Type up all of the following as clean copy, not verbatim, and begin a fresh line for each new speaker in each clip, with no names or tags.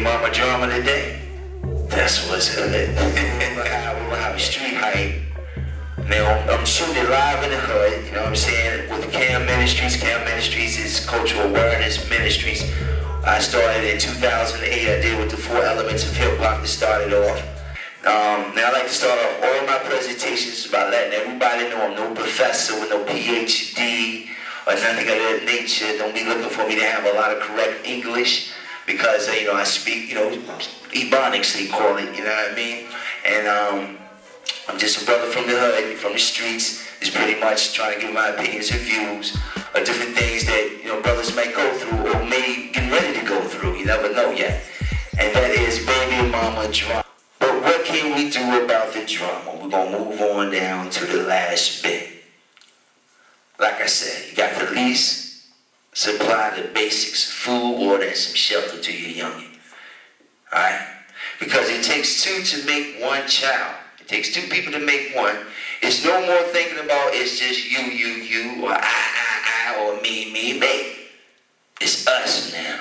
mama drama today? That's what's good. We'll have a street hype. Now, I'm shooting it live in the hood, you know what I'm saying, with Cam Ministries. Cam Ministries is Cultural Awareness Ministries. I started in 2008. I did with the 4 elements of hip-hop that started off. Now, I like to start off all my presentations by letting everybody know I'm no professor with no PhD or nothing of that nature. Don't be looking for me to have a lot of correct English because, you know, I speak, you know, Ebonics, they call it, you know what I mean? And, I'm just a brother from the hood, from the streets, is pretty much trying to give my opinions and views of different things that, you know, brothers might go through or may get ready to go through. You never know yet. And that is baby mama drama. But what can we do about the drama? We're going to move on down to the last bit. Like I said, you got to at least supply the basics, food, water, and some shelter to your youngin'. Alright? Because it takes 2 to make 1 child. It takes 2 people to make 1. It's no more thinking about it's just you, or I, or me. It's us now.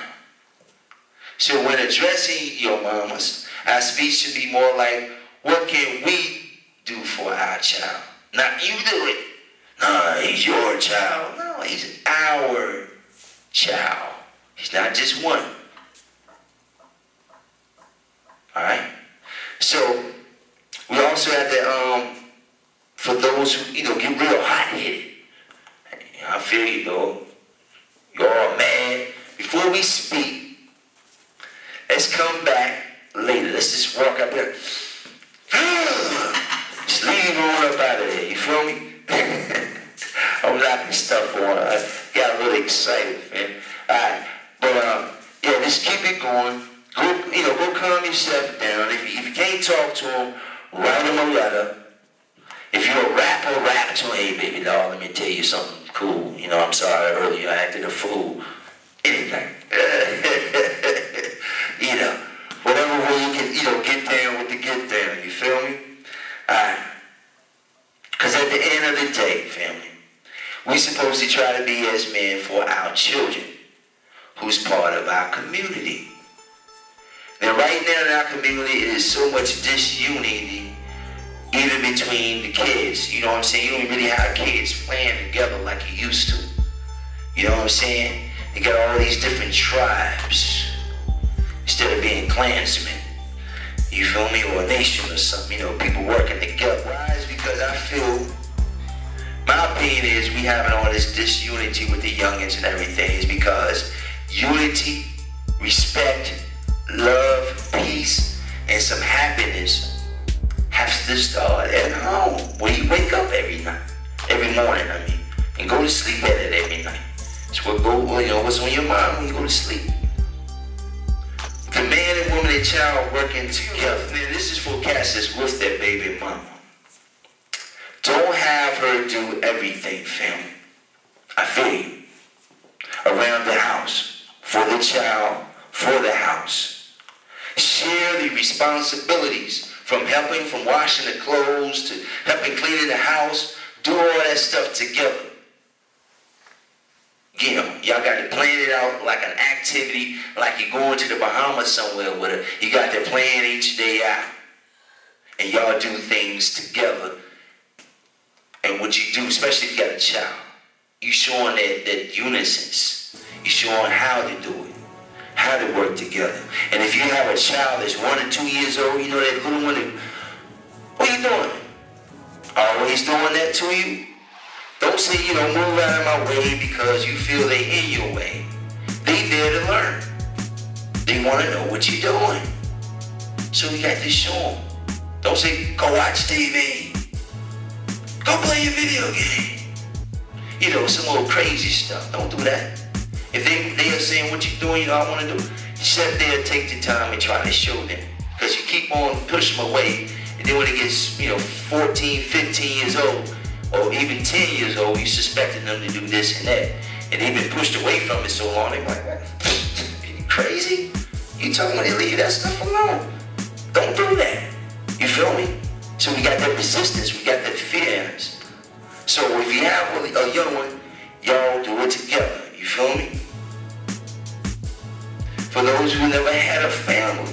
So when addressing your mamas, our speech should be more like, what can we do for our child? Not you do it. No, he's your child. No, he's our child. He's not just one. Alright? So, we also have to, for those who, you know, get real hot-headed. I feel you, though. You're all mad. Before we speak, let's come back later. Let's just walk up there. Just leave on up out of there. You feel me? I'm knocking stuff on. I got a little excited, man. Alright. But, yeah, just keep it going. Go calm yourself down. If you can't talk to him, write him a letter. If you're a rapper, rap to him. Hey, baby doll, let me tell you something cool. You know, I'm sorry earlier I acted a fool. Anything. You know, whatever way you can, you know, get down with the get down. You feel me? Alright. Because at the end of the day, family, we're supposed to try to be as men for our children, who's part of our community. Now, right now in our community, it is so much disunity, even between the kids. You know what I'm saying? You don't really have kids playing together like you used to. You know what I'm saying? You got all these different tribes instead of being clansmen. You feel me? Or a nation or something. You know, people working together. Why? Is because I feel, my opinion is we having all this disunity with the youngins and everything is because unity, respect, love, peace, and some happiness has to start at home, where you wake up every morning, and go to sleep at it every night. It's what's on your mind when you go to sleep. The man and woman and child working together. Now, this is for cats that's with their baby mama. Don't have her do everything, family. I feel you. Around the house, for the child, for the house. Share the responsibilities from helping, from washing the clothes to helping cleaning the house. Do all that stuff together. You know, y'all got to plan it out like an activity, like you're going to the Bahamas somewhere with her. You got to plan each day out. And y'all do things together. And what you do, especially if you got a child, you showing that unison. You showing how to do it. How to work together. And if you have a child that's 1 or 2 years old, you know that little one, what are you doing? Always doing that to you? Don't say, you know, move out of my way because you feel they in your way. They there to learn. They want to know what you're doing. So you got to show them. Don't say, go watch TV. Go play your video game. You know, some little crazy stuff. Don't do that. If they are saying what you're doing, you know, I want to do, sit there, take the time and try to show them. Because you keep on pushing them away, and then when it gets, you know, 14, 15 years old, or even 10 years old, you suspecting them to do this and that. And they've been pushed away from it so long, they're like, are you crazy? You talking about they leave that stuff alone. Don't do that. You feel me? So we got that resistance, we got that fear in us. So if you have a young one, y'all do it together. You feel me? For those who never had a family,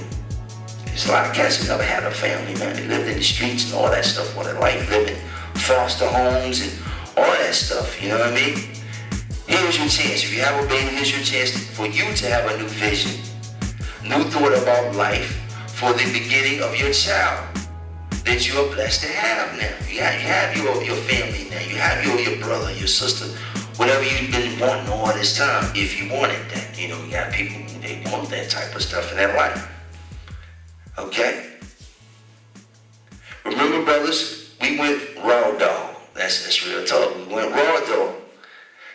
there's a lot of cats who never had a family, man. They lived in the streets and all that stuff, all their life, living foster homes and all that stuff, you know what I mean? Here's your chance. If you have a baby, here's your chance for you to have a new vision, new thought about life for the beginning of your child that you are blessed to have now. You have your family now. You have your brother, your sister, whatever you've been wanting all this time, if you wanted that. You know, you got people, they want that type of stuff in their life. Okay? Remember, brothers, we went raw dog. That's real talk. We went raw dog.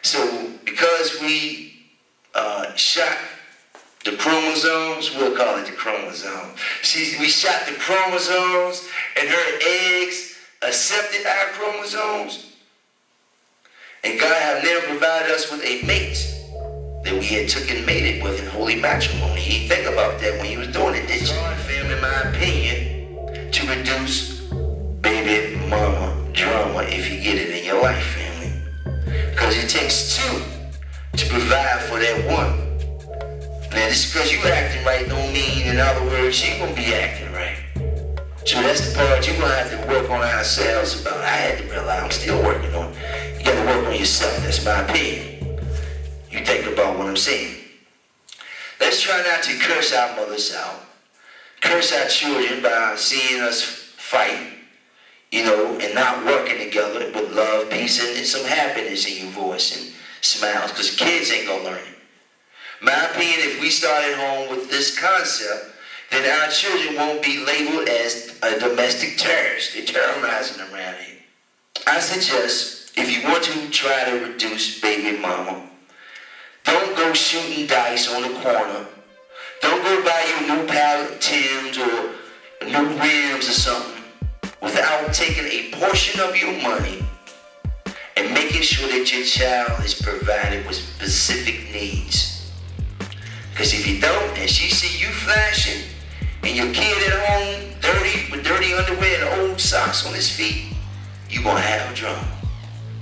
So, because we shot the chromosomes, we'll call it the chromosome. We shot the chromosomes, and her eggs accepted our chromosomes. And God have never provided us with a mate that we had took and mated with in holy matrimony. He didn't think about that when he was doing it, did you? Family, in my opinion, to reduce baby mama drama if you get it in your life, family. Because it takes two to provide for that one. Now, just because you acting right don't mean, in other words, she gonna be acting right. So that's the part you're gonna have to work on ourselves about. I had to realize I'm still working on it. You gotta work on yourself. That's my opinion. You think about what I'm saying. Let's try not to curse our mothers out. Curse our children by seeing us fight, you know, and not working together with love, peace, and some happiness in your voice and smiles, because kids ain't gonna learn it. My opinion, if we start at home with this concept, then our children won't be labeled as a domestic terrorist. They're terrorizing them around here. I suggest, if you want to try to reduce baby mama, don't go shooting dice on the corner. Don't go buy you new pair of Timbs or new rims or something without taking a portion of your money and making sure that your child is provided with specific needs. Because if you don't, and she see you flashing, and your kid at home dirty, with dirty underwear and old socks on his feet, you're going to have drama.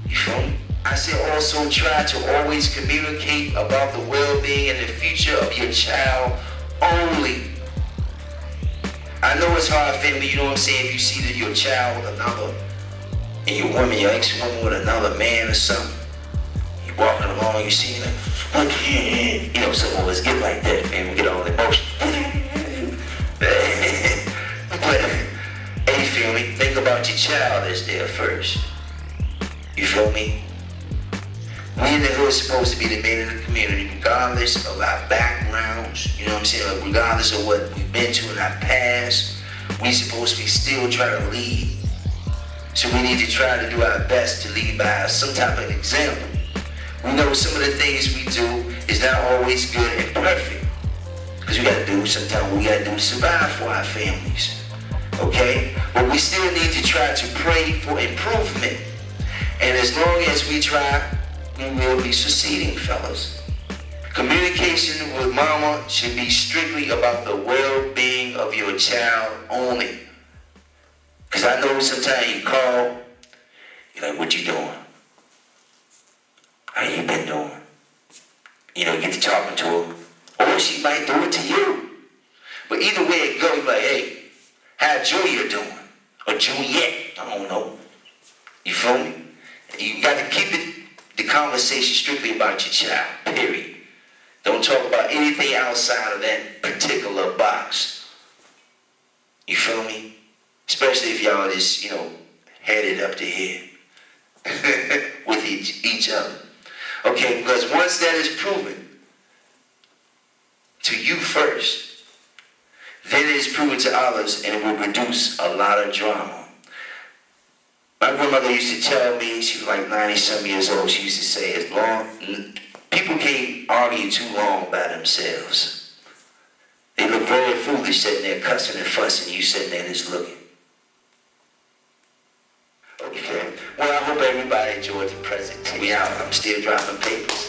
You feel me? I said also try to always communicate about the well-being and the future of your child only. I know it's hard, family, you know what I'm saying, if you see that your child with another, and your woman, your ex-woman with another man or something, you walking along, you see like, you know, some of us get like that, man, we get all emotional. But, hey, feel me, think about your child that's there first. You feel me? We in the hood supposed to be the men in the community, regardless of our backgrounds, you know what I'm saying? Like, regardless of what we've been to in our past, we supposed to be still trying to lead. So we need to try to do our best to lead by some type of example. We know some of the things we do is not always good and perfect. Because we got to do sometimes what we got to do to survive for our families. Okay? But we still need to try to pray for improvement. And as long as we try, we will be succeeding, fellas. Communication with mama should be strictly about the well-being of your child only. Because I know sometimes you call, you're like, what you doing? How you been doing? You know, get to talking to her. Or she might do it to you. But either way it goes, you're like, hey, how Julia doing? Or Juliet, I don't know. You feel me? You got to keep the conversation strictly about your child, period. Don't talk about anything outside of that particular box. You feel me? Especially if y'all just, you know, headed up to here with each other. Okay, because once that is proven to you first, then it is proven to others and it will reduce a lot of drama. My grandmother used to tell me, she was like 90-some years old, she used to say, as long, people can't argue too long by themselves. They look very foolish sitting there cussing and fussing, you sitting there just looking. Okay, well, I hope everybody enjoyed the present. We out, I'm still dropping papers.